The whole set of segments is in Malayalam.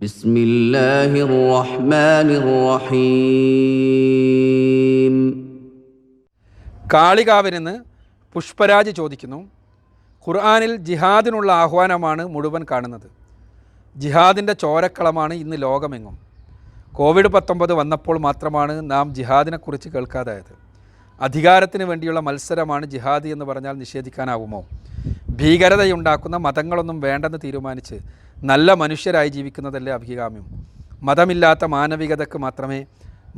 بسم الله الرحمن الرحيم. കാളികാവിൽ നിന്ന് പുഷ്പരാജ് ചോദിക്കുന്നു, ഖുർആനിൽ ജിഹാദിനുള്ള ആഹ്വാനമാണ് മുഴുവൻ കാണുന്നത്. ജിഹാദിൻ്റെ ചോരക്കളമാണ് ഇന്ന് ലോകമെങ്ങും. കോവിഡ്-19 വന്നപ്പോൾ മാത്രമാണ് നാം ജിഹാദിനെക്കുറിച്ച് കേൾക്കാതായത്. അധികാരത്തിന് വേണ്ടിയുള്ള മത്സരമാണ് ജിഹാദ് എന്ന് പറഞ്ഞാൽ നിഷേധിക്കാനാവുമോ? ഭീകരതയുണ്ടാക്കുന്ന മതങ്ങളൊന്നും വേണ്ടെന്ന് തീരുമാനിച്ച് നല്ല മനുഷ്യരായി ജീവിക്കുന്നതല്ലേ അഭികാമ്യം? മതമില്ലാത്ത മാനവികതയ്ക്ക് മാത്രമേ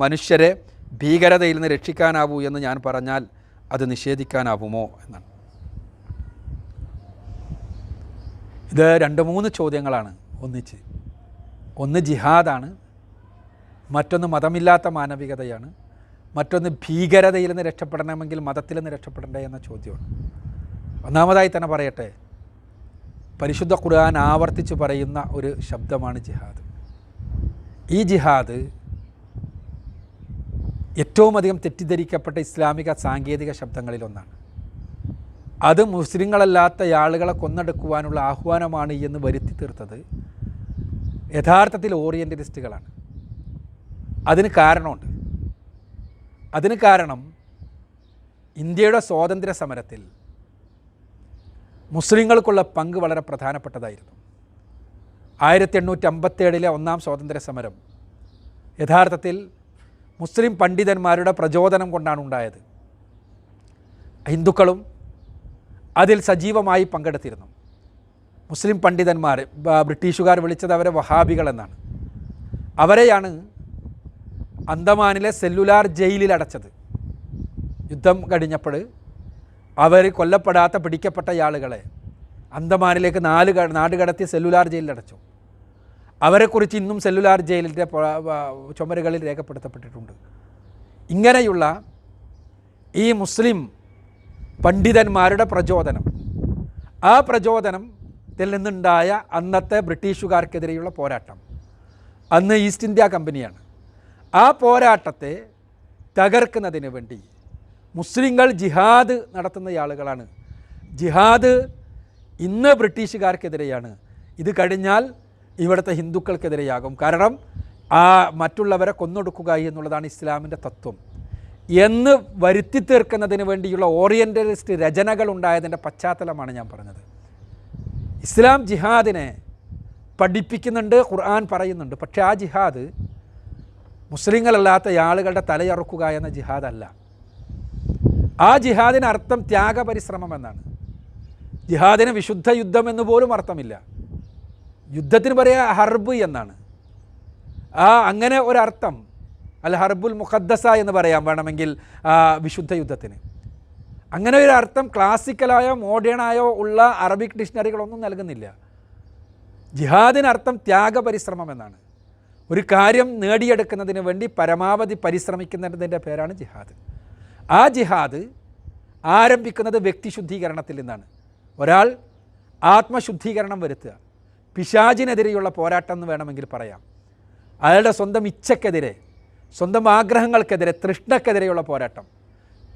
മനുഷ്യരെ ഭീകരതയിൽ നിന്ന് രക്ഷിക്കാനാവൂ എന്ന് ഞാൻ പറഞ്ഞാൽ അത് നിഷേധിക്കാനാവുമോ എന്നാണ്. ഇത് 2-3 ചോദ്യങ്ങളാണ് ഒന്നിച്ച്. ഒന്ന് ജിഹാദാണ്, മറ്റൊന്ന് മതമില്ലാത്ത മാനവികതയാണ്, മറ്റൊന്ന് ഭീകരതയിൽ നിന്ന് രക്ഷപ്പെടണമെങ്കിൽ മതത്തിൽ നിന്ന് രക്ഷപ്പെടണ്ടേ എന്ന ചോദ്യമാണ്. ഒന്നാമതായി തന്നെ പറയട്ടെ, പരിശുദ്ധ ഖുർആൻ ആവർത്തിച്ച് പറയുന്ന ഒരു ശബ്ദമാണ് ജിഹാദ്. ഈ ജിഹാദ് ഏറ്റവും അധികം തെറ്റിദ്ധരിക്കപ്പെട്ട ഇസ്ലാമിക സാങ്കേതിക ശബ്ദങ്ങളിലൊന്നാണ്. അത് മുസ്ലിങ്ങളല്ലാത്ത ആളുകളെ കൊന്നെടുക്കുവാനുള്ള ആഹ്വാനമാണ് എന്ന് വരുത്തി തീർത്തത് യഥാർത്ഥത്തിൽ ഓറിയൻ്റലിസ്റ്റുകളാണ്. അതിന് കാരണമുണ്ട്. അതിന് കാരണം ഇന്ത്യയുടെ സ്വാതന്ത്ര്യ സമരത്തിൽ മുസ്ലിങ്ങൾക്കുള്ള പങ്ക് വളരെ പ്രധാനപ്പെട്ടതായിരുന്നു. 1857 ഒന്നാം സ്വാതന്ത്ര്യ സമരം യഥാർത്ഥത്തിൽ മുസ്ലിം പണ്ഡിതന്മാരുടെ പ്രചോദനം കൊണ്ടാണ് ഉണ്ടായത്. ഹിന്ദുക്കളും അതിൽ സജീവമായി പങ്കെടുത്തിരുന്നു. മുസ്ലിം പണ്ഡിതന്മാർ, ബ്രിട്ടീഷുകാർ വിളിച്ചത് അവരെ വഹാബികൾ എന്നാണ്. അവരെയാണ് അന്തമാനിലെ സെല്ലുലാർ ജയിലിൽ അടച്ചത്. യുദ്ധം കഴിഞ്ഞപ്പോൾ അവർ കൊല്ലപ്പെടാത്ത പിടിക്കപ്പെട്ട ആളുകളെ അന്തമാനിലേക്ക് നാടുകടത്തി സെല്ലുലാർ ജയിലിൽ അടച്ചു. അവരെക്കുറിച്ച് ഇന്നും സെല്ലുലാർ ജയിലിൻ്റെ ചുമരുകളിൽ രേഖപ്പെടുത്തപ്പെട്ടിട്ടുണ്ട്. ഇങ്ങനെയുള്ള ഈ മുസ്ലിം പണ്ഡിതന്മാരുടെ പ്രചോദനം, ആ പ്രചോദനത്തിൽ നിന്നുണ്ടായ അന്നത്തെ ബ്രിട്ടീഷുകാർക്കെതിരെയുള്ള പോരാട്ടം, അന്ന് ഈസ്റ്റ് ഇന്ത്യ കമ്പനിയാണ്. ആ പോരാട്ടത്തെ തകർക്കുന്നതിന് വേണ്ടി മുസ്ലിങ്ങൾ ജിഹാദ് നടത്തുന്ന ആളുകളാണ്. ജിഹാദ് ഇന്ന് ബ്രിട്ടീഷുകാർക്കെതിരെയാണ്, ഇത് കഴിഞ്ഞാൽ ഇവിടുത്തെ ഹിന്ദുക്കൾക്കെതിരെയാകും. കാരണം മറ്റുള്ളവരെ കൊന്നൊടുക്കുക എന്നുള്ളതാണ് ഇസ്ലാമിൻ്റെ തത്വം എന്ന് വരുത്തി തീർക്കുന്നതിന് വേണ്ടിയുള്ള ഓറിയൻ്റലിസ്റ്റ് രചനകൾ ഉണ്ടായതിൻ്റെ പശ്ചാത്തലമാണ് ഞാൻ പറഞ്ഞത്. ഇസ്ലാം ജിഹാദിനെ പഠിപ്പിക്കുന്നുണ്ട്, ഖുർആൻ പറയുന്നുണ്ട്. പക്ഷേ ആ ജിഹാദ് മുസ്ലിങ്ങളല്ലാത്ത ആളുകളുടെ തലയറുക്കുക എന്ന ജിഹാദല്ല. ആ ജിഹാദിന് അർത്ഥം ത്യാഗപരിശ്രമം എന്നാണ്. ജിഹാദിന് വിശുദ്ധ യുദ്ധം എന്ന് പോലും അർത്ഥമില്ല. യുദ്ധത്തിന് പറയുക ഹർബ് എന്നാണ്. അങ്ങനെ ഒരർത്ഥം, അൽ ഹർബുൽ മുഖദ്ദസ എന്ന് പറയാം വേണമെങ്കിൽ വിശുദ്ധ യുദ്ധത്തിന്. അങ്ങനെ ഒരു അർത്ഥം ക്ലാസിക്കലായോ മോഡേണായോ ഉള്ള അറബിക് ഡിക്ഷണറികളൊന്നും നൽകുന്നില്ല. ജിഹാദിനർത്ഥം ത്യാഗപരിശ്രമം എന്നാണ്. ഒരു കാര്യം നേടിയെടുക്കുന്നതിന് വേണ്ടി പരമാവധി പരിശ്രമിക്കുന്നതിൻ്റെ പേരാണ് ജിഹാദ്. ആ ജിഹാദ് ആരംഭിക്കുന്നത് വ്യക്തിശുദ്ധീകരണത്തിൽ നിന്നാണ്. ഒരാൾ ആത്മശുദ്ധീകരണം വരുത്തുക, പിശാചിനെതിരെയുള്ള പോരാട്ടം എന്ന് വേണമെങ്കിൽ പറയാം. അയാളുടെ സ്വന്തം ഇച്ഛക്കെതിരെ, സ്വന്തം ആഗ്രഹങ്ങൾക്കെതിരെ, തൃഷ്ണക്കെതിരെയുള്ള പോരാട്ടം.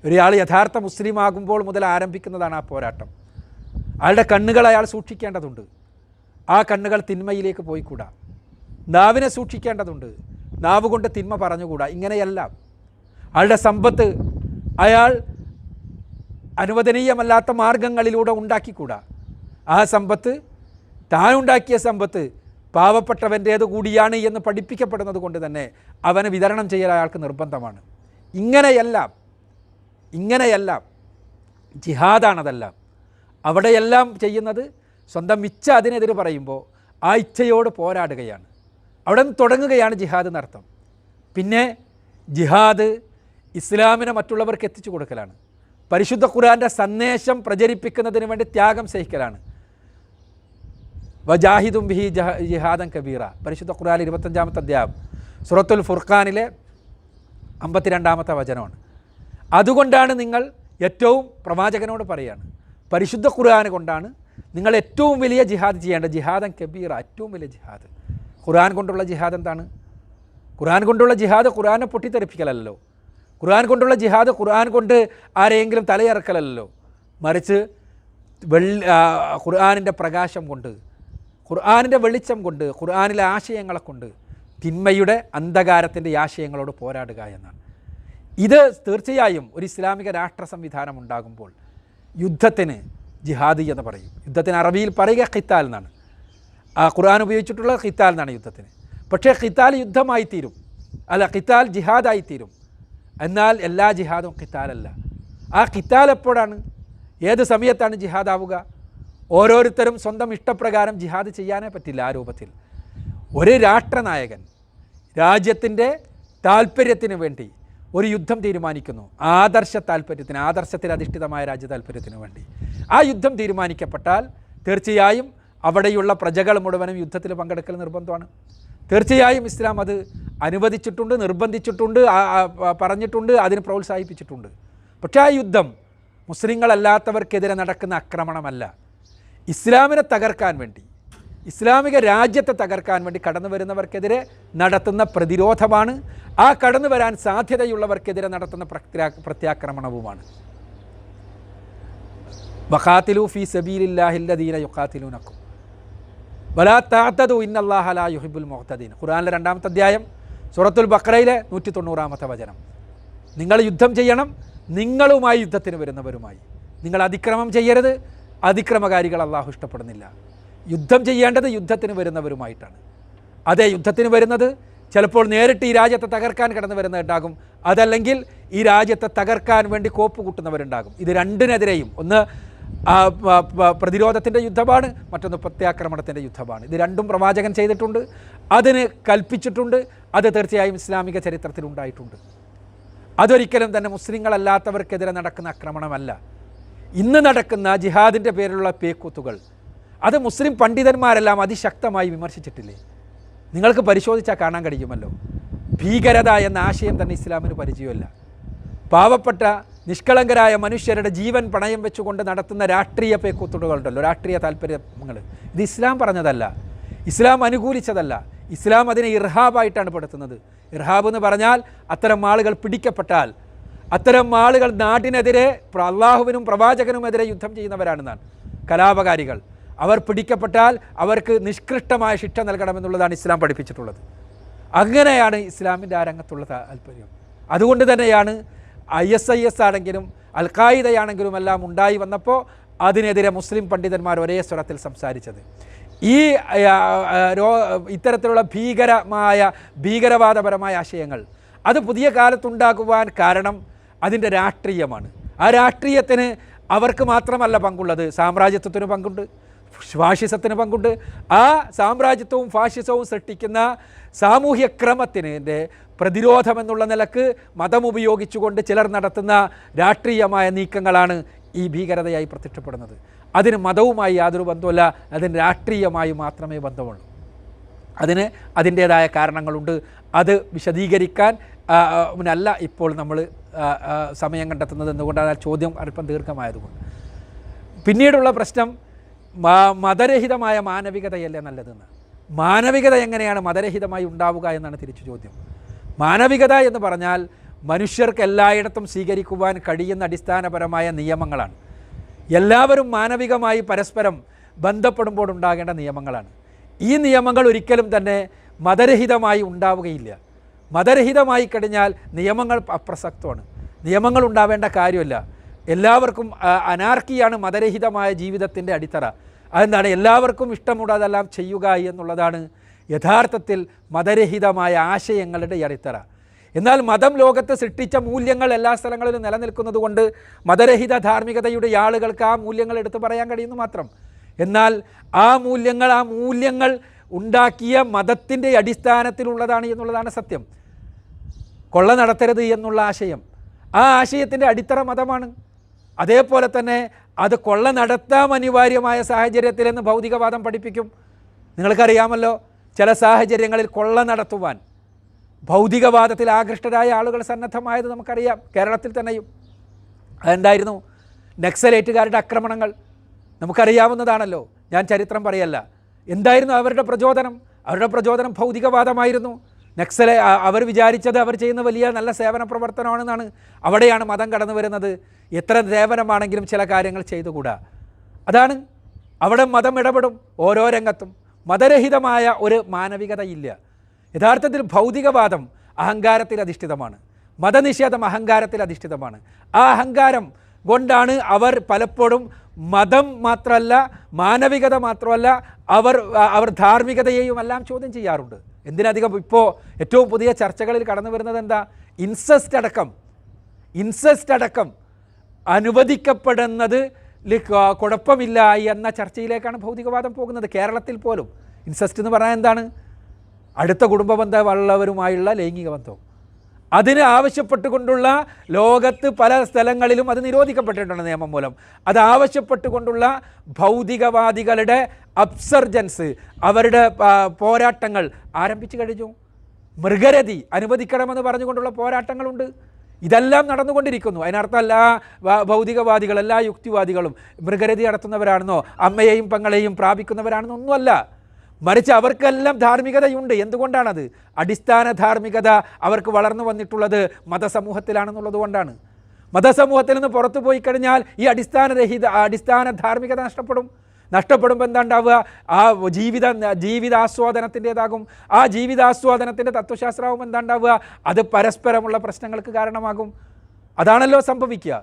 ഒരാൾ യഥാർത്ഥ മുസ്ലിം ആകുമ്പോൾ മുതൽ ആരംഭിക്കുന്നതാണ് ആ പോരാട്ടം. അയാളുടെ കണ്ണുകൾ അയാൾ സൂക്ഷിക്കേണ്ടതുണ്ട്. ആ കണ്ണുകൾ തിന്മയിലേക്ക് പോയിക്കൂടാ. നാവിനെ സൂക്ഷിക്കേണ്ടതുണ്ട്. നാവ് കൊണ്ട് തിന്മ പറഞ്ഞുകൂടാ. ഇങ്ങനെയെല്ലാം അയാളുടെ സമ്പത്ത് അയാൾ അനുവദനീയമല്ലാത്ത മാർഗങ്ങളിലൂടെ ഉണ്ടാക്കിക്കൂടാ. ആ സമ്പത്ത്, താനുണ്ടാക്കിയ സമ്പത്ത് പാവപ്പെട്ടവൻ്റേത് കൂടിയാണ് എന്ന് പഠിപ്പിക്കപ്പെടുന്നത് കൊണ്ട് തന്നെ അവനെ വിതരണം ചെയ്യൽ അയാൾക്ക് നിർബന്ധമാണ്. ഇങ്ങനെയെല്ലാം ജിഹാദാണതെല്ലാം. അവിടെയെല്ലാം ചെയ്യുന്നത് സ്വന്തം ഇച്ഛ അതിനെതിരെ പറയുമ്പോൾ ആ ഇച്ഛയോട് പോരാടുകയാണ്. അവിടെ നിന്ന് തുടങ്ങുകയാണ് ജിഹാദ് എന്നർത്ഥം. പിന്നെ ജിഹാദ് ഇസ്ലാമിനെ മറ്റുള്ളവർക്ക് എത്തിച്ചു കൊടുക്കലാണ്. പരിശുദ്ധ ഖുർആൻ്റെ സന്ദേശം പ്രചരിപ്പിക്കുന്നതിന് വേണ്ടി ത്യാഗം സഹിക്കലാണ്. വജാഹിദും ബിഹി ജിഹാദൻ കബീറ, പരിശുദ്ധ ഖുർആൻ 25-ാമത്തെ അധ്യായം സൂറത്തുൽ ഫുർഖാനിലെ 52-ാമത്തെ വചനമാണ്. അതുകൊണ്ടാണ് നിങ്ങൾ ഏറ്റവും പ്രവാചകനോട് പറയുകയാണ്, പരിശുദ്ധ ഖുർആൻ കൊണ്ടാണ് നിങ്ങൾ ഏറ്റവും വലിയ ജിഹാദ് ചെയ്യേണ്ടത്. ജിഹാദൻ കബീറ, ഏറ്റവും വലിയ ജിഹാദ്. ഖുർആൻ കൊണ്ടുള്ള ജിഹാദ് എന്താണ്? ഖുർആൻ കൊണ്ടുള്ള ജിഹാദ് ഖുർആനെ പൊട്ടിത്തെറിപ്പിക്കലല്ലോ. ഖുർആൻ കൊണ്ടുള്ള ജിഹാദ് ഖുർആൻ കൊണ്ട് ആരെയെങ്കിലും തലയിറക്കലല്ലോ. മറിച്ച് ഖുർആനിൻ്റെ പ്രകാശം കൊണ്ട്, ഖുർആനിൻ്റെ വെളിച്ചം കൊണ്ട്, ഖുർആനിലെ ആശയങ്ങളെ കൊണ്ട് തിന്മയുടെ അന്ധകാരത്തിൻ്റെ ആശയങ്ങളോട് പോരാടുക എന്നാണ്. ഇത് തീർച്ചയായും ഒരു ഇസ്ലാമിക രാഷ്ട്ര സംവിധാനം ഉണ്ടാകുമ്പോൾ യുദ്ധത്തിന് ജിഹാദി എന്ന് പറയും. യുദ്ധത്തിന് അറബിയിൽ പറയുക ഖിത്താൽ എന്നാണ്. ഖുർആൻ ഉപയോഗിച്ചിട്ടുള്ള ഖിത്താൽ എന്നാണ് യുദ്ധത്തിന്. പക്ഷേ ഖിത്താൽ യുദ്ധമായി തീരും, അല്ല ഖിത്താൽ ജിഹാദായി തീരും. എന്നാൽ എല്ലാ ജിഹാദും ഖിത്താലല്ല. ആ ഖിത്താൽ എപ്പോഴാണ്, ഏത് സമയത്താണ് ജിഹാദ് ആവുക? ഓരോരുത്തരും സ്വന്തം ഇഷ്ടപ്രകാരം ജിഹാദ് ചെയ്യാനേ പറ്റില്ല. ആ രൂപത്തിൽ ഒരു രാഷ്ട്രനായകൻ രാജ്യത്തിൻ്റെ താല്പര്യത്തിന് വേണ്ടി ഒരു യുദ്ധം തീരുമാനിക്കുന്നു, ആദർശ താല്പര്യത്തിന്, ആദർശത്തിൽ അധിഷ്ഠിതമായ രാജ്യ താല്പര്യത്തിന് വേണ്ടി. ആ യുദ്ധം തീരുമാനിക്കപ്പെട്ടാൽ തീർച്ചയായും അവിടെയുള്ള പ്രജകൾ മുഴുവനും യുദ്ധത്തിൽ പങ്കെടുക്കൽ നിർബന്ധമാണ്. തീർച്ചയായും ഇസ്ലാം അത് അനുവദിച്ചിട്ടുണ്ട്, നിർബന്ധിച്ചിട്ടുണ്ട്, പറഞ്ഞിട്ടുണ്ട്, അതിന് പ്രോത്സാഹിപ്പിച്ചിട്ടുണ്ട്. പക്ഷേ ആ യുദ്ധം മുസ്ലിങ്ങളല്ലാത്തവർക്കെതിരെ നടക്കുന്ന ആക്രമണമല്ല. ഇസ്ലാമിനെ തകർക്കാൻ വേണ്ടി, ഇസ്ലാമിക രാജ്യത്തെ തകർക്കാൻ വേണ്ടി കടന്നു വരുന്നവർക്കെതിരെ നടത്തുന്ന പ്രതിരോധമാണ്. ആ കടന്നു വരാൻ സാധ്യതയുള്ളവർക്കെതിരെ നടത്തുന്ന പ്രത്യാക്രമണവുമാണ്. വഖാതിലു ഫീ സബീലില്ലാഹില്ലദീന യുഖാതിലൂനക്കും വലാ തഅതദു ഇന്നല്ലാഹ ലാ യുഹിബ്ബുൽ മുഅ്തദീൻ. ഖുർആനിലെ 2-ാമത്തെ അധ്യായം സൂറത്തുൽ ബഖറയിലെ 190-ാമത്തെ വചനം. നിങ്ങൾ യുദ്ധം ചെയ്യണം, നിങ്ങളുമായി യുദ്ധത്തിന് വരുന്നവരുമായി. നിങ്ങൾ അതിക്രമം ചെയ്യരുത്, അതിക്രമകാരികൾ അള്ളാഹു ഇഷ്ടപ്പെടുന്നില്ല. യുദ്ധം ചെയ്യേണ്ടത് യുദ്ധത്തിന് വരുന്നവരുമായിട്ടാണ്. അതേ യുദ്ധത്തിന് വരുന്നത് ചിലപ്പോൾ നേരിട്ട് ഈ രാജ്യത്തെ തകർക്കാൻ കടന്നു വരുന്നവരുണ്ടാകും, അതല്ലെങ്കിൽ ഈ രാജ്യത്തെ തകർക്കാൻ വേണ്ടി കോപ്പ് കൂട്ടുന്നവരുണ്ടാകും. ഇത് രണ്ടിനെതിരെയും, ഒന്ന് പ്രതിരോധത്തിൻ്റെ യുദ്ധമാണ്, മറ്റൊന്ന് പ്രത്യാക്രമണത്തിൻ്റെ യുദ്ധമാണ്. ഇത് രണ്ടും പ്രവാചകൻ ചെയ്തിട്ടുണ്ട്, അതിന് കൽപ്പിച്ചിട്ടുണ്ട്. അത് തീർച്ചയായും ഇസ്ലാമിക ചരിത്രത്തിലുണ്ടായിട്ടുണ്ട്. അതൊരിക്കലും തന്നെ മുസ്ലിങ്ങളല്ലാത്തവർക്കെതിരെ നടക്കുന്ന ആക്രമണമല്ല. ഇന്ന് നടക്കുന്ന ജിഹാദിൻ്റെ പേരിലുള്ള പേക്കൂത്തുകൾ അത് മുസ്ലിം പണ്ഡിതന്മാരെല്ലാം അതിശക്തമായി വിമർശിച്ചിട്ടില്ലേ? നിങ്ങൾക്ക് പരിശോധിച്ചാൽ കാണാൻ കഴിയുമല്ലോ. ഭീകരത എന്ന ആശയം തന്നെ ഇസ്ലാമിന് പരിചയമല്ല. പാവപ്പെട്ട നിഷ്കളങ്കരായ മനുഷ്യരുടെ ജീവൻ പണയം വെച്ചുകൊണ്ട് നടത്തുന്ന രാഷ്ട്രീയ പേക്കൂത്തുകളുണ്ടല്ലോ, രാഷ്ട്രീയ താല്പര്യങ്ങൾ, ഇത് ഇസ്ലാം പറഞ്ഞതല്ല, ഇസ്ലാം അനുകൂലിച്ചതല്ല. ഇസ്ലാം അതിനെ ഇർഹാബായിട്ടാണ് പെടുത്തുന്നത്. ഇർഹാബ് എന്ന് പറഞ്ഞാൽ അത്തരം ആളുകൾ പിടിക്കപ്പെട്ടാൽ, അത്തരം ആളുകൾ നാടിനെതിരെ, അള്ളാഹുവിനും പ്രവാചകനുമെതിരെ യുദ്ധം ചെയ്യുന്നവരാണെന്നാണ്. കലാപകാരികൾ അവർ പിടിക്കപ്പെട്ടാൽ അവർക്ക് നിഷ്കൃഷ്ടമായ ശിക്ഷ നൽകണമെന്നുള്ളതാണ് ഇസ്ലാം പഠിപ്പിച്ചിട്ടുള്ളത്. അങ്ങനെയാണ് ഇസ്ലാമിൻ്റെ ആ രംഗത്തുള്ള താല്പര്യം. അതുകൊണ്ട് തന്നെയാണ് ISIS ആണെങ്കിലും അൽ ഖായിദയാണെങ്കിലും എല്ലാം ഉണ്ടായി വന്നപ്പോൾ അതിനെതിരെ മുസ്ലിം പണ്ഡിതന്മാർ ഒരേ സ്വരത്തിൽ സംസാരിച്ചത്. ഈ ഇത്തരത്തിലുള്ള ഭീകരവാദപരമായ ആശയങ്ങൾ അത് പുതിയ കാലത്തുണ്ടാകുവാൻ കാരണം അതിൻ്റെ രാഷ്ട്രീയമാണ്. ആ രാഷ്ട്രീയത്തിന് അവർക്ക് മാത്രമല്ല പങ്കുള്ളത്, സാമ്രാജ്യത്വത്തിന് പങ്കുണ്ട്, ഫാഷിസത്തിന് പങ്കുണ്ട്. ആ സാമ്രാജ്യത്വവും ഫാഷിസവും സൃഷ്ടിക്കുന്ന സാമൂഹ്യ ക്രമത്തിൻ്റെ പ്രതിരോധമെന്നുള്ള നിലക്ക് മതം ഉപയോഗിച്ചുകൊണ്ട് ചിലർ നടത്തുന്ന രാഷ്ട്രീയമായ നീക്കങ്ങളാണ് ഈ ഭീകരതയായി പ്രത്യക്ഷപ്പെടുന്നത്. അതിന് മതവുമായി യാതൊരു ബന്ധവുമില്ല, അതിന് രാഷ്ട്രീയമായി മാത്രമേ ബന്ധമുള്ളൂ. അതിന് അതിൻ്റേതായ കാരണങ്ങളുണ്ട്. അത് വിശദീകരിക്കാൻ അല്ല ഇപ്പോൾ നമ്മൾ സമയം കണ്ടെത്തുന്നത്. എന്തുകൊണ്ടാണ്? ചോദ്യം അല്പം ദീർഘമായതുകൊണ്ട്. പിന്നീടുള്ള പ്രശ്നം മതരഹിതമായ മാനവികതയല്ലേ നല്ലതെന്ന്. മാനവികത എങ്ങനെയാണ് മതരഹിതമായി ഉണ്ടാവുക എന്നാണ് തിരിച്ചു ചോദ്യം. മാനവികത എന്ന് പറഞ്ഞാൽ മനുഷ്യർക്ക് എല്ലായിടത്തും സ്വീകരിക്കുവാൻ കഴിയുന്ന അടിസ്ഥാനപരമായ നിയമങ്ങളാണ്. എല്ലാവരും മാനവികമായി പരസ്പരം ബന്ധപ്പെടുമ്പോൾ ഉണ്ടാകേണ്ട നിയമങ്ങളാണ്. ഈ നിയമങ്ങൾ ഒരിക്കലും തന്നെ മതരഹിതമായി ഉണ്ടാവുകയില്ല. മതരഹിതമായി കഴിഞ്ഞാൽ നിയമങ്ങൾ അപ്രസക്തമാണ്. നിയമങ്ങൾ ഉണ്ടാവേണ്ട കാര്യമില്ല. എല്ലാവർക്കും അനാർക്കിയാണ് മതരഹിതമായ ജീവിതത്തിൻ്റെ അടിത്തറ. അതെന്താണ്? എല്ലാവർക്കും ഇഷ്ടമുള്ളതെല്ലാം ചെയ്യുക എന്നുള്ളതാണ് യഥാർത്ഥത്തിൽ മതരഹിതമായ ആശയങ്ങളുടെ അടിത്തറ. എന്നാൽ മതം ലോകത്ത് സൃഷ്ടിച്ച മൂല്യങ്ങൾ എല്ലാ സ്ഥലങ്ങളിലും നിലനിൽക്കുന്നത് കൊണ്ട് മതരഹിത ധാർമ്മികതയുടെ ആളുകൾക്ക് ആ മൂല്യങ്ങൾ എടുത്തു പറയാൻ കഴിയുന്നു മാത്രം. എന്നാൽ ആ മൂല്യങ്ങൾ ഉണ്ടാക്കിയ മതത്തിൻ്റെ അടിസ്ഥാനത്തിലുള്ളതാണ് എന്നുള്ളതാണ് സത്യം. കൊള്ള നടത്തരുത് എന്നുള്ള ആശയം, ആ ആശയത്തിൻ്റെ അടിത്തറ മതമാണ്. അതേപോലെ തന്നെ അത് കൊള്ള നടത്താൻ അനിവാര്യമായ സാഹചര്യത്തിലെന്ന് ഭൗതികവാദം പഠിപ്പിക്കും. നിങ്ങൾക്കറിയാമല്ലോ, ചില സാഹചര്യങ്ങളിൽ കൊള്ള നടത്തുവാൻ ഭൗതികവാദത്തിൽ ആകൃഷ്ടരായ ആളുകൾ സന്നദ്ധമായത് നമുക്കറിയാം. കേരളത്തിൽ തന്നെയും അതെന്തായിരുന്നു? നക്സലേറ്റുകാരുടെ ആക്രമണങ്ങൾ നമുക്കറിയാവുന്നതാണല്ലോ. ഞാൻ ചരിത്രം പറയല്ല. എന്തായിരുന്നു അവരുടെ പ്രചോദനം? അവരുടെ പ്രചോദനം ഭൗതികവാദമായിരുന്നു. അവർ വിചാരിച്ചത് അവർ ചെയ്യുന്ന വലിയ നല്ല സേവന പ്രവർത്തനമാണെന്നാണ്. അവിടെയാണ് മതം കടന്നു വരുന്നത്. എത്ര സേവനമാണെങ്കിലും ചില കാര്യങ്ങൾ ചെയ്തുകൂടാ. അതാണ് അവിടെ മതം ഇടപെടും. ഓരോ രംഗത്തും മതരഹിതമായ ഒരു മാനവികതയില്ല. യഥാർത്ഥത്തിൽ ഭൗതികവാദം അഹങ്കാരത്തിൽ അധിഷ്ഠിതമാണ്, മതനിഷേധം അഹങ്കാരത്തിൽ അധിഷ്ഠിതമാണ്. ആ അഹങ്കാരം കൊണ്ടാണ് അവർ പലപ്പോഴും മതം മാത്രമല്ല, മാനവികത മാത്രമല്ല, അവർ ധാർമ്മികതയെയും എല്ലാം ചോദ്യം ചെയ്യാറുണ്ട്. എന്തിനധികം ഇപ്പോൾ ഏറ്റവും പുതിയ ചർച്ചകളിൽ കടന്നു വരുന്നത് എന്താ? ഇൻസെസ്റ്റ് അടക്കം അനുവദിക്കപ്പെടുന്നത് കുഴപ്പമില്ല എന്ന ചർച്ചയിലേക്കാണ് ഭൗതികവാദം പോകുന്നത്. കേരളത്തിൽ പോലും ഇൻസെസ്റ്റ് എന്ന് പറഞ്ഞാൽ എന്താണ്? അടുത്ത കുടുംബ ബന്ധമുള്ളവരുമായുള്ള ലൈംഗിക ബന്ധം. അതിന് ആവശ്യപ്പെട്ടുകൊണ്ടുള്ള, ലോകത്ത് പല സ്ഥലങ്ങളിലും അത് നിരോധിക്കപ്പെട്ടിട്ടുണ്ട് നിയമം മൂലം, അത് ആവശ്യപ്പെട്ടുകൊണ്ടുള്ള ഭൗതികവാദികളുടെ അബ്സർജൻസ്, അവരുടെ പോരാട്ടങ്ങൾ ആരംഭിച്ചു കഴിഞ്ഞു. മൃഗരതി അനുവദിക്കണമെന്ന് പറഞ്ഞുകൊണ്ടുള്ള പോരാട്ടങ്ങളുണ്ട്. ഇതെല്ലാം നടന്നുകൊണ്ടിരിക്കുന്നു. അതിനർത്ഥം എല്ലാ ഭൗതികവാദികൾ, എല്ലാ യുക്തിവാദികളും മൃഗരതി നടത്തുന്നവരാണെന്നോ അമ്മയെയും പെങ്ങളെയും പ്രാപിക്കുന്നവരാണെന്നോ ഒന്നുമല്ല. മറിച്ച് അവർക്കെല്ലാം ധാർമ്മികതയുണ്ട്. എന്തുകൊണ്ടാണത്? അടിസ്ഥാന ധാർമ്മികത അവർക്ക് വളർന്നു വന്നിട്ടുള്ളത് മതസമൂഹത്തിലാണെന്നുള്ളത് കൊണ്ടാണ്. മതസമൂഹത്തിൽ നിന്ന് പുറത്തു പോയി കഴിഞ്ഞാൽ ഈ അടിസ്ഥാന ധാർമ്മികത നഷ്ടപ്പെടുമ്പോൾ എന്താ ഉണ്ടാവുക? ആ ജീവിതാസ്വാദനത്തിൻ്റെതാകും. ആ ജീവിതാസ്വാദനത്തിൻ്റെ തത്വശാസ്ത്രവും എന്താ ഉണ്ടാവുക? അത് പരസ്പരമുള്ള പ്രശ്നങ്ങൾക്ക് കാരണമാകും. അതാണല്ലോ സംഭവിക്കുക.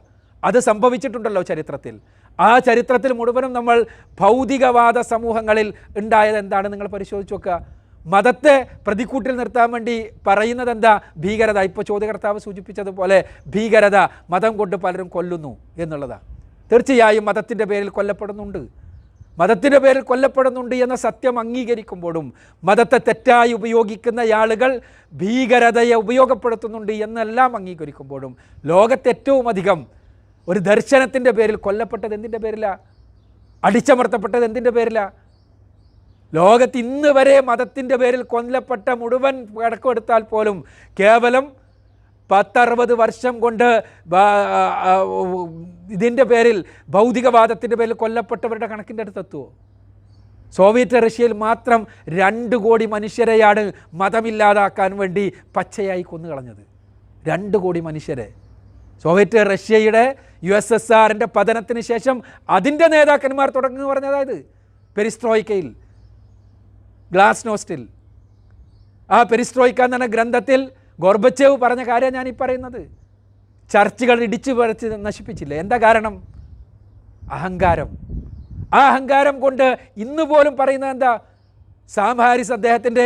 അത് സംഭവിച്ചിട്ടുണ്ടല്ലോ ചരിത്രത്തിൽ. ആ ചരിത്രത്തിൽ മുഴുവനും നമ്മൾ ഭൗതികവാദ സമൂഹങ്ങളിൽ ഉണ്ടായത് എന്താണ് നിങ്ങൾ പരിശോധിച്ച് നോക്കുക. മതത്തെ പ്രതിക്കൂട്ടിൽ നിർത്താൻ വേണ്ടി പറയുന്നത് എന്താ? ഭീകരത. ഇപ്പോൾ ചോദ്യകർത്താവ് സൂചിപ്പിച്ചതുപോലെ ഭീകരത, മതം കൊണ്ട് പലരും കൊല്ലുന്നു എന്നുള്ളതാണ്. തീർച്ചയായും മതത്തിൻ്റെ പേരിൽ കൊല്ലപ്പെടുന്നുണ്ട് എന്ന സത്യം അംഗീകരിക്കുമ്പോഴും മതത്തെ തെറ്റായി ഉപയോഗിക്കുന്ന ആളുകൾ ഭീകരതയെ ഉപയോഗപ്പെടുത്തുന്നുണ്ട് എന്നെല്ലാം അംഗീകരിക്കുമ്പോഴും ലോകത്ത് ഏറ്റവും അധികം ഒരു ദർശനത്തിൻ്റെ പേരിൽ കൊല്ലപ്പെട്ടത് എന്തിൻ്റെ പേരിലാണ്? അടിച്ചമർത്തപ്പെട്ടത് എന്തിൻ്റെ പേരിലാണ്? ലോകത്ത് ഇന്ന് വരെ മതത്തിൻ്റെ പേരിൽ കൊല്ലപ്പെട്ട മുഴുവൻ കണക്കെടുത്താൽ പോലും കേവലം 10-60 വർഷം കൊണ്ട് ഇതിൻ്റെ പേരിൽ, ഭൗതികവാദത്തിൻ്റെ പേരിൽ കൊല്ലപ്പെട്ടവരുടെ കണക്കിൻ്റെ അടുത്തെത്തുമോ? സോവിയറ്റ് റഷ്യയിൽ മാത്രം 2 കോടി മനുഷ്യരെയാണ് മതമില്ലാതാക്കാൻ വേണ്ടി പച്ചയായി കൊന്നുകളഞ്ഞത്. 2 കോടി മനുഷ്യരെ. സോവിയറ്റ് റഷ്യയുടെ USSRൻ്റെ പതനത്തിന് ശേഷം അതിൻ്റെ നേതാക്കന്മാർ തുടങ്ങി പറഞ്ഞതായത് പെരിസ്ട്രോയിക്കയിൽ, ഗ്ലാസ്നോസ്റ്റിൽ. ആ പെരിസ്ട്രോയിക്ക എന്ന ഗ്രന്ഥത്തിൽ ഗോർബച്ചേവ് പറഞ്ഞ കാര്യം ഞാനീ പറയുന്നത്. ചർച്ചുകൾ ഇടിച്ചു പറിച്ച് നശിപ്പിച്ചില്ല. എന്താ കാരണം? അഹങ്കാരം. ആ അഹങ്കാരം കൊണ്ട് ഇന്ന് പോലും പറയുന്നത് എന്താ? സാം ഹാരിസ് അദ്ദേഹത്തിൻ്റെ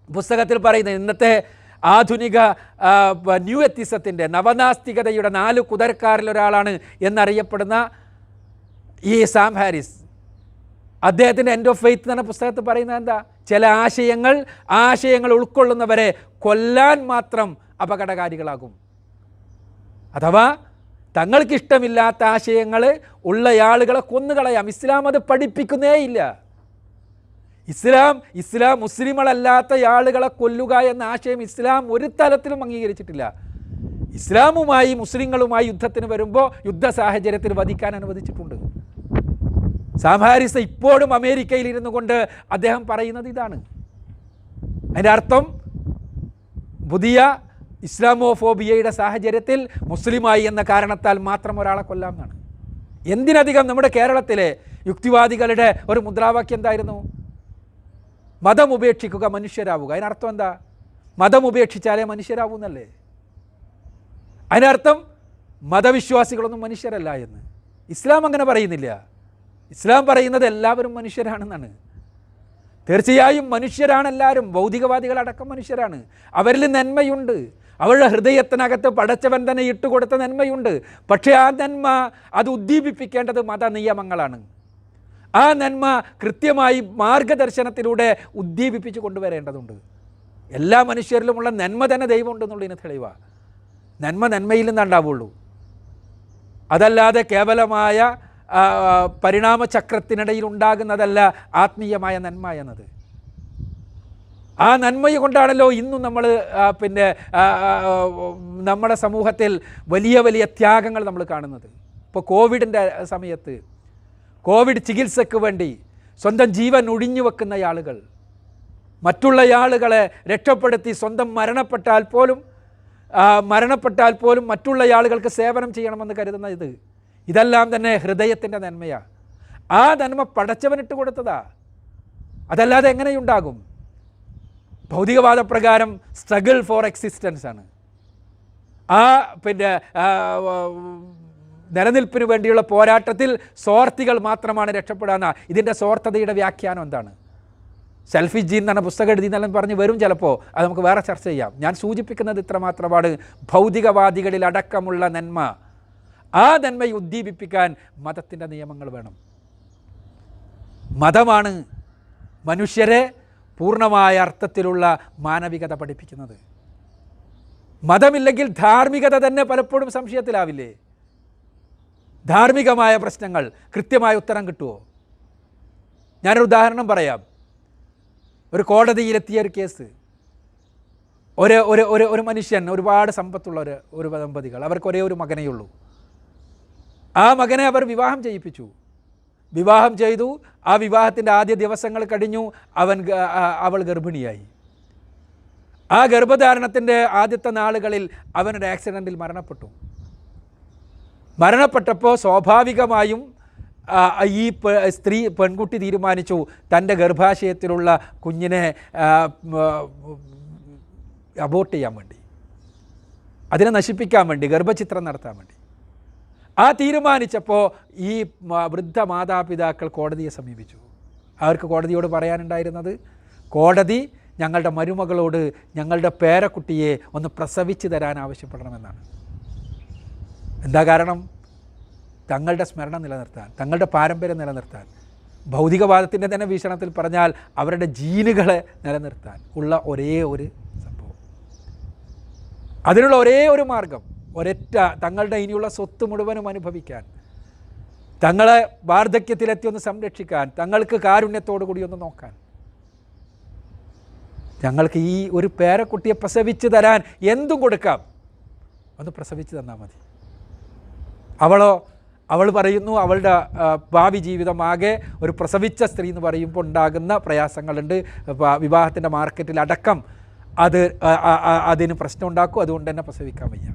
പുസ്തകത്തിൽ പറയുന്നത്, ഇന്നത്തെ ആധുനിക ന്യൂ എത്തിസത്തിൻ്റെ, നവനാസ്തികതയുടെ 4 കുതിരക്കാരിലൊരാളാണ് എന്നറിയപ്പെടുന്ന ഈ സാം ഹാരിസ്, അദ്ദേഹത്തിൻ്റെ എൻഡ് ഓഫ് ഫെയ്ത്ത് എന്ന പുസ്തകത്തിൽ പറയുന്നത് എന്താ? ചില ആശയങ്ങൾ ഉൾക്കൊള്ളുന്നവരെ കൊല്ലാൻ മാത്രം അപകടകാരികളാകും. അഥവാ തങ്ങൾക്കിഷ്ടമില്ലാത്ത ആശയങ്ങൾ ഉള്ള ആളുകളെ കൊന്നുകളയാം. ഇസ്ലാം അത് പഠിപ്പിക്കുന്നേയില്ല. ഇസ്ലാം മുസ്ലിങ്ങളല്ലാത്ത ആളുകളെ കൊല്ലുക എന്ന ആശയം ഇസ്ലാം ഒരു തലത്തിലും അംഗീകരിച്ചിട്ടില്ല. ഇസ്ലാമുമായി മുസ്ലിങ്ങളുമായി യുദ്ധത്തിന് വരുമ്പോൾ യുദ്ധ സാഹചര്യത്തിൽ വധിക്കാൻ അനുവദിച്ചിട്ടുണ്ട്. സാം ഹാരിസ് ഇപ്പോഴും അമേരിക്കയിൽ ഇരുന്നു കൊണ്ട് അദ്ദേഹം പറയുന്നത് ഇതാണ്. അതിൻ്റെ അർത്ഥം പുതിയ ഇസ്ലാമോഫോബിയയുടെ സാഹചര്യത്തിൽ മുസ്ലിമായി എന്ന കാരണത്താൽ മാത്രം ഒരാളെ കൊല്ലാം എന്നാണ്. എന്തിനധികം നമ്മുടെ കേരളത്തിലെ യുക്തിവാദികളുടെ ഒരു മുദ്രാവാക്യം എന്തായിരുന്നു? മതം ഉപേക്ഷിക്കുക, മനുഷ്യരാവുക. അതിനർത്ഥം എന്താ? മതം ഉപേക്ഷിച്ചാലേ മനുഷ്യരാവൂ എന്നല്ലേ? അതിനർത്ഥം മതവിശ്വാസികളൊന്നും മനുഷ്യരല്ല എന്ന്. ഇസ്ലാം അങ്ങനെ പറയുന്നില്ല. ഇസ്ലാം പറയുന്നത് എല്ലാവരും മനുഷ്യരാണെന്നാണ്. തീർച്ചയായും മനുഷ്യരാണ് എല്ലാവരും. ഭൗതികവാദികളടക്കം മനുഷ്യരാണ്. അവരിൽ നന്മയുണ്ട്. അവരുടെ ഹൃദയത്തിനകത്ത് പടച്ചവൻ തന്നെ ഇട്ടുകൊടുത്ത നന്മയുണ്ട്. പക്ഷേ ആ നന്മ അത് ഉദ്ദീപിപ്പിക്കേണ്ടത് മതനിയമങ്ങളാണ്. ആ നന്മ കൃത്യമായി മാർഗദർശനത്തിലൂടെ ഉദ്ദീപിപ്പിച്ച് കൊണ്ടുവരേണ്ടതുണ്ട്. എല്ലാ മനുഷ്യരിലുമുള്ള നന്മ തന്നെ ദൈവമുണ്ടെന്നുള്ളതിന് തെളിവാണ്. നന്മയിൽ നിന്നുണ്ടാവുള്ളൂ. അതല്ലാതെ കേവലമായ പരിണാമചക്രത്തിനിടയിൽ ഉണ്ടാകുന്നതല്ല ആത്മീയമായ നന്മ എന്നത്. ആ നന്മ കൊണ്ടാണല്ലോ ഇന്നും നമ്മൾ നമ്മുടെ സമൂഹത്തിൽ വലിയ ത്യാഗങ്ങൾ നമ്മൾ കാണുന്നത്. ഇപ്പോൾ കോവിഡിൻ്റെ സമയത്ത് കോവിഡ് ചികിത്സയ്ക്ക് വേണ്ടി സ്വന്തം ജീവൻ ഒഴിഞ്ഞു വെക്കുന്ന ആളുകൾ, മറ്റുള്ള ആളുകളെ രക്ഷപ്പെടുത്തി സ്വന്തം മരണപ്പെട്ടാൽ പോലും മറ്റുള്ള ആളുകൾക്ക് സേവനം ചെയ്യണമെന്ന് കരുതുന്ന ഇതെല്ലാം തന്നെ ഹൃദയത്തിൻ്റെ നന്മയാണ്. ആ നന്മ പടച്ചവനിട്ട് കൊടുത്തതാ. അതല്ലാതെ എങ്ങനെയുണ്ടാകും? ഭൗതികവാദപ്രകാരം സ്ട്രഗിൾ ഫോർ എക്സിസ്റ്റൻസ് ആണ്. ആ നിലനിൽപ്പിന് വേണ്ടിയുള്ള പോരാട്ടത്തിൽ സ്വാർത്ഥികൾ മാത്രമാണ് രക്ഷപ്പെടാന്ന ഇതിൻ്റെ സ്വാർത്ഥതയുടെ വ്യാഖ്യാനം എന്താണ്? സെൽഫിഷ് ജീൻ എന്ന് പറഞ്ഞ പുസ്തകം എഴുതി എന്നെല്ലാം പറഞ്ഞ് വരും ചിലപ്പോൾ. അത് നമുക്ക് വേറെ ചർച്ച ചെയ്യാം. ഞാൻ സൂചിപ്പിക്കുന്നത് ഇത്ര മാത്രമാണ്. ഭൗതികവാദികളിൽ അടക്കമുള്ള നന്മ, ആ നന്മയെ ഉദ്ദീപിപ്പിക്കാൻ മതത്തിൻ്റെ നിയമങ്ങൾ വേണം. മതമാണ് മനുഷ്യരെ പൂർണ്ണമായ അർത്ഥത്തിലുള്ള മാനവികത പഠിപ്പിക്കുന്നത്. മതമില്ലെങ്കിൽ ധാർമ്മികത തന്നെ പലപ്പോഴും സംശയത്തിലാവില്ലേ? ധാർമ്മികമായ പ്രശ്നങ്ങൾ കൃത്യമായ ഉത്തരം കിട്ടുമോ? ഞാനൊരു ഉദാഹരണം പറയാം. ഒരു കോടതിയിലെത്തിയ ഒരു കേസ്. ഒരു മനുഷ്യൻ, ഒരുപാട് സമ്പത്തുള്ള ഒരു ദമ്പതികൾ, അവർക്ക് ഒരേ ഒരു മകനേ ഉള്ളൂ. ആ മകനെ അവർ വിവാഹം ചെയ്യിപ്പിച്ചു. വിവാഹം ചെയ്തു. ആ വിവാഹത്തിൻ്റെ ആദ്യ ദിവസങ്ങൾ കഴിഞ്ഞു. അവൾ ഗർഭിണിയായി. ആ ഗർഭധാരണത്തിൻ്റെ ആദ്യത്തെ നാളുകളിൽ അവനൊരു ആക്സിഡൻറ്റിൽ മരണപ്പെട്ടപ്പോൾ സ്വാഭാവികമായും ഈ പെൺകുട്ടി തീരുമാനിച്ചു തൻ്റെ ഗർഭാശയത്തിലുള്ള കുഞ്ഞിനെ അബോർട്ട് ചെയ്യാൻ വേണ്ടി, അതിനെ നശിപ്പിക്കാൻ വേണ്ടി, ഗർഭചിത്രം നടത്താൻ വേണ്ടി. ആ തീരുമാനിച്ചപ്പോൾ ഈ വൃദ്ധ മാതാപിതാക്കൾ കോടതിയെ സമീപിച്ചു. അവർക്ക് കോടതിയോട് പറയാനുണ്ടായിരുന്നത്, കോടതി ഞങ്ങളുടെ മരുമകളോട് ഞങ്ങളുടെ പേരക്കുട്ടിയെ ഒന്ന് പ്രസവിച്ച് തരാൻ ആവശ്യപ്പെടണമെന്നാണ്. എന്താ കാരണം? തങ്ങളുടെ സ്മരണ നിലനിർത്താൻ, തങ്ങളുടെ പാരമ്പര്യം നിലനിർത്താൻ, ഭൗതികവാദത്തിൻ്റെ തന്നെ വീക്ഷണത്തിൽ പറഞ്ഞാൽ അവരുടെ ജീനുകളെ നിലനിർത്താൻ ഉള്ള ഒരേ ഒരു സംഭവം. അതിനുള്ള ഒരേ ഒരു മാർഗം, ഒരൊറ്റ, തങ്ങളുടെ ഇനിയുള്ള സ്വത്ത് മുഴുവനും അനുഭവിക്കാൻ, തങ്ങളെ വാർദ്ധക്യത്തിലെത്തി ഒന്ന് സംരക്ഷിക്കാൻ, തങ്ങൾക്ക് കാരുണ്യത്തോടു കൂടി ഒന്ന് നോക്കാൻ, ഞങ്ങൾക്ക് ഈ ഒരു പേരക്കുട്ടിയെ പ്രസവിച്ച് തരാൻ എന്തും കൊടുക്കാം, ഒന്ന് പ്രസവിച്ച് തന്നാൽ മതി. അവൾ പറയുന്നു അതിൻ്റെ ഭാവി ജീവിതമാകെ ഒരു പ്രസവിച്ച സ്ത്രീ എന്ന് പറയുമ്പോൾ ഉണ്ടാകുന്ന പ്രയാസങ്ങളുണ്ട്. വിവാഹത്തിൻ്റെ മാർക്കറ്റിൽ അടക്കം അതിന് പ്രശ്നം ഉണ്ടാക്കും. അതുകൊണ്ട് തന്നെ പ്രസവിക്കാൻ വയ്യ.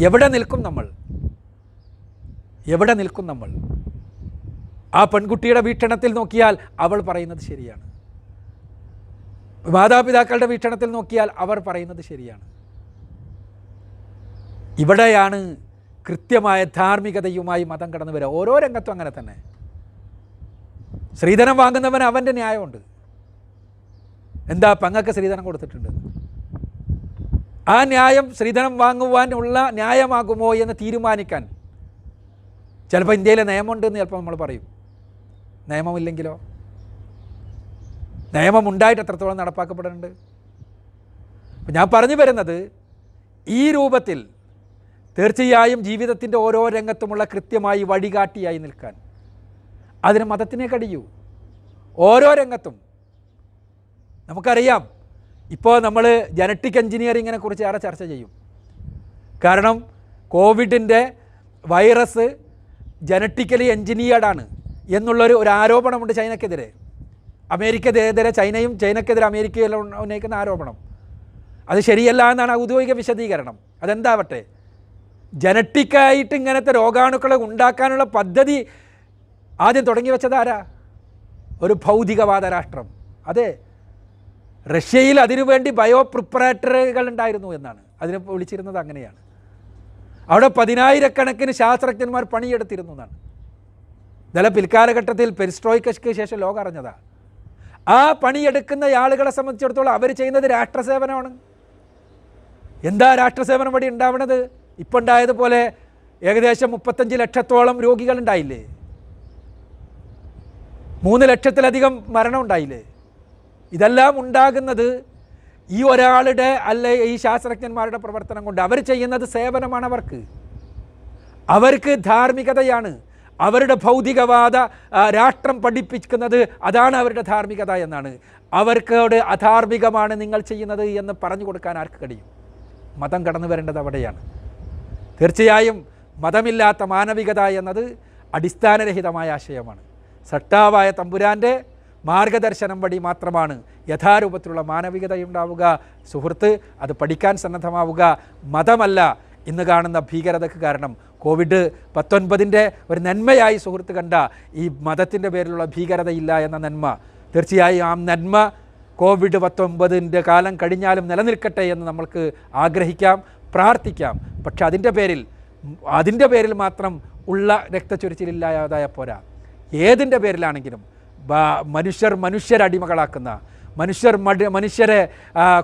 എവിടെ നിൽക്കും നമ്മൾ? ആ പെൺകുട്ടിയുടെ വീക്ഷണത്തിൽ നോക്കിയാൽ അവൾ പറയുന്നത് ശരിയാണ്. മാതാപിതാക്കളുടെ വീക്ഷണത്തിൽ നോക്കിയാൽ അവർ പറയുന്നത് ശരിയാണ്. ഇവിടെയാണ് കൃത്യമായ ധാർമ്മികതയുമായി മതം കടന്നു വരിക. ഓരോ രംഗത്തും അങ്ങനെ തന്നെ. സ്ത്രീധനം വാങ്ങുന്നവന് അവൻ്റെ ന്യായമുണ്ട്. എന്താ, പെങ്ങൾക്ക് സ്ത്രീധനം കൊടുത്തിട്ടുണ്ട്, ആ ന്യായം സ്ത്രീധനം വാങ്ങുവാനുള്ള ന്യായമാകുമോ എന്ന് തീരുമാനിക്കാൻ ചിലപ്പോൾ ഇന്ത്യയിലെ നിയമമുണ്ടെന്ന് ചിലപ്പോൾ നമ്മൾ പറയും. നിയമമില്ലെങ്കിലോ? നിയമം ഉണ്ടായിട്ട് എത്രത്തോളം നടപ്പാക്കപ്പെടുന്നുണ്ട്? അപ്പം ഞാൻ പറഞ്ഞു വരുന്നത്, ഈ രൂപത്തിൽ തീർച്ചയായും ജീവിതത്തിൻ്റെ ഓരോ രംഗത്തുമുള്ള കൃത്യമായി വഴികാട്ടിയായി നിൽക്കാൻ അതിന് മതത്തിനെ കഴിയൂ. ഓരോ രംഗത്തും നമുക്കറിയാം. ഇപ്പോൾ നമ്മൾ ജനറ്റിക് എൻജിനീയറിങ്ങിനെ കുറിച്ച് ഏറെ ചർച്ച ചെയ്യും. കാരണം കോവിഡിൻ്റെ വൈറസ് ജനറ്റിക്കലി എൻജിനീയർഡാണ് എന്നുള്ളൊരു ആരോപണമുണ്ട് ചൈനക്കെതിരെ. അമേരിക്കക്കെതിരെ ചൈനയും ചൈനക്കെതിരെ അമേരിക്കയിൽ ഉന്നയിക്കുന്ന ആരോപണം. അത് ശരിയല്ല എന്നാണ് ഔദ്യോഗിക വിശദീകരണം. അതെന്താവട്ടെ, ജനറ്റിക്കായിട്ട് ഇങ്ങനത്തെ രോഗാണുക്കളെ ഉണ്ടാക്കാനുള്ള പദ്ധതി ആദ്യം തുടങ്ങി വെച്ചത് ആരാ? ഒരു ഭൗതികവാദ രാഷ്ട്രം. അതെ, റഷ്യയിൽ അതിനുവേണ്ടി ബയോ പ്രിപ്പറേറ്ററുകൾ ഉണ്ടായിരുന്നു എന്നാണ് അതിനെ വിളിച്ചിരുന്നത്. അങ്ങനെയാണ്. അവിടെ 10,000-കണക്കിന് ശാസ്ത്രജ്ഞന്മാർ പണിയെടുത്തിരുന്നു എന്നാണ്. ഇന്നലെ പിൽക്കാലഘട്ടത്തിൽ പെരിസ്ട്രോയ്ക്കയ്ക്ക് ശേഷം ലോകം അറിഞ്ഞതാണ്. ആ പണിയെടുക്കുന്ന ആളുകളെ സംബന്ധിച്ചിടത്തോളം അവർ ചെയ്യുന്നത് രാഷ്ട്രസേവനമാണ്. എന്താ രാഷ്ട്രസേവനം വഴി ഉണ്ടാവുന്നത്? ഇപ്പം ഉണ്ടായതുപോലെ ഏകദേശം 35 ലക്ഷത്തോളം രോഗികളുണ്ടായില്ലേ? 3 ലക്ഷത്തിലധികം മരണം ഉണ്ടായില്ലേ? ഇതെല്ലാം ഉണ്ടാകുന്നത് ഈ ഒരാളുടെ ഈ ശാസ്ത്രജ്ഞന്മാരുടെ പ്രവർത്തനം കൊണ്ട്. അവർ ചെയ്യുന്നത് സേവനമാണ്. അവർക്ക് ധാർമ്മികതയാണ്. അവരുടെ ഭൗതികവാദ രാഷ്ട്രം പഠിപ്പിക്കുന്നത് അതാണ് അവരുടെ ധാർമ്മികത എന്നാണ്. അവർക്കോട് അധാർമികമാണ് നിങ്ങൾ ചെയ്യുന്നത് എന്ന് പറഞ്ഞു കൊടുക്കാൻ ആർക്ക് കഴിയും? മതം കടന്നു വരേണ്ടത് അവിടെയാണ്. തീർച്ചയായും മതമില്ലാത്ത മാനവികത എന്നത് അടിസ്ഥാനരഹിതമായ ആശയമാണ്. സട്ടാവായ തമ്പുരാൻ്റെ മാർഗദർശനം വഴി മാത്രമാണ് യഥാരൂപത്തിലുള്ള മാനവികതയുണ്ടാവുക. സുഹൃത്ത്, അത് പഠിക്കാൻ സന്നദ്ധമാവുക. മതമല്ല ഇന്ന് കാണുന്ന ഭീകരതയ്ക്ക് കാരണം. COVID-19 ഒരു നന്മയായി സുഹൃത്ത് കണ്ട ഈ മതത്തിൻ്റെ പേരിലുള്ള ഭീകരതയില്ല എന്ന നന്മ, തീർച്ചയായും ആ നന്മ COVID-19 കാലം കഴിഞ്ഞാലും നിലനിൽക്കട്ടെ എന്ന് നമ്മൾക്ക് ആഗ്രഹിക്കാം, പ്രാർത്ഥിക്കാം. പക്ഷെ അതിൻ്റെ പേരിൽ മാത്രം ഉള്ള രക്തച്ചൊരിച്ചിലില്ലാതായ പോരാ. ഏതിൻ്റെ പേരിലാണെങ്കിലും മനുഷ്യരടിമകളാക്കുന്ന, മനുഷ്യരെ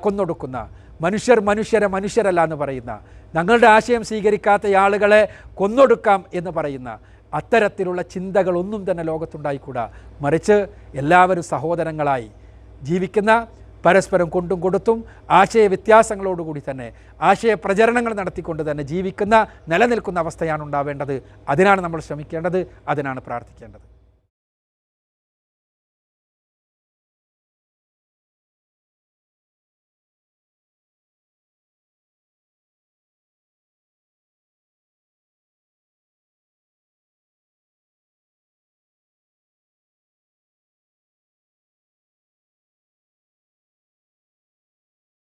കൊന്നൊടുക്കുന്ന, മനുഷ്യരല്ല എന്ന് പറയുന്ന, ഞങ്ങളുടെ ആശയം സ്വീകരിക്കാത്ത ആളുകളെ കൊന്നൊടുക്കാം എന്ന് പറയുന്ന അത്തരത്തിലുള്ള ചിന്തകളൊന്നും തന്നെ ലോകത്തുണ്ടായിക്കൂടാ. മറിച്ച് എല്ലാവരും സഹോദരങ്ങളായി ജീവിക്കുന്ന, പരസ്പരം കൊണ്ടും കൊടുത്തും ആശയവ്യത്യാസങ്ങളോടുകൂടി തന്നെ ആശയപ്രചരണങ്ങൾ നടത്തിക്കൊണ്ട് തന്നെ ജീവിക്കുന്ന, നിലനിൽക്കുന്ന അവസ്ഥയാണ് ഉണ്ടാവേണ്ടത്. അതിനാണ് നമ്മൾ ശ്രമിക്കേണ്ടത്, അതിനാണ് പ്രാർത്ഥിക്കേണ്ടത്.